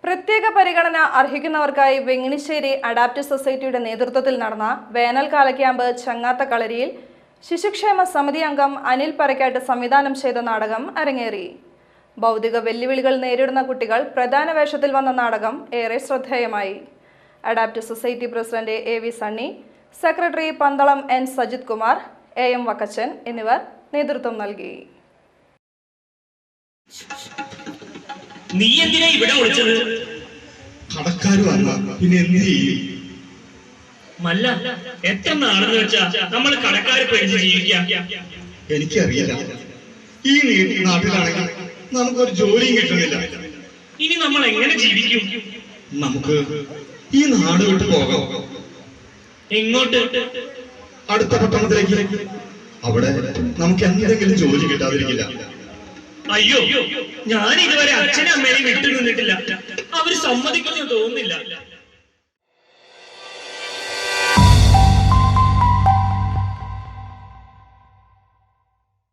പ്രത്യേക പരിഗണന അർഹിക്കുന്നവർക്കായി വെങ്ങിണിശ്ശേരി അഡാപ്റ്റീവ് സൊസൈറ്റിയുടെ നേതൃത്വത്തിൽ നടന്ന വേനൽക്കാല ക്യാമ്പ് ചങ്ങാത്ത കളരിയിൽ ശിശുക്ഷേമ സമിതി അംഗം അനിൽ പരക്കാട്ട് സംവിധാനം ചെയ്ത നാടകം അരങ്ങേറി. ഭൗതിക വെല്ലുവിളികൾ നേരിടുന്ന കുട്ടികൾ പ്രധാന വേഷത്തിൽ വന്ന നാടകം ഏറെ ശ്രദ്ധേയമായി. Adaptive society president AV Sunny, secretary Pandalam N Sajith Kumar, AM Vakkachan എന്നിവർ നേതൃത്വം നൽകി. നീ എന്തിനാ ഇവിടെ വിളിച്ചത്? കടക്കാര് വന്ന പിന്നെ എന്ത് ചെയ്യും? മല്ല, എത്ര നാളെന്ന് വെച്ചാ നമ്മൾ കടക്കാര് പേടിച്ച് ജീവിക്കാം? എനിക്കറിയില്ല. ഈ നാട്ടിലാണെങ്കിൽ നമുക്കൊരു ജോലിയും കിട്ടുന്നില്ല. ഇനി നമ്മൾ എങ്ങനെ ജീവിക്കും? നമുക്ക് ഈ നാട് വിട്ട് പോകാം. എങ്ങോട്ട്? അടുത്ത പട്ടണത്തിലേക്ക്. അവിടെ നമുക്ക് എന്തെങ്കിലും ജോലി കിട്ടാതിരിക്കില്ല. അയ്യോ, ഞാൻ ഇതുവരെ അച്ഛനും അമ്മേനെയും വിട്ടു നിന്നിട്ടില്ല. അവര് സമ്മതിക്കുന്നു തോന്നുന്നില്ല.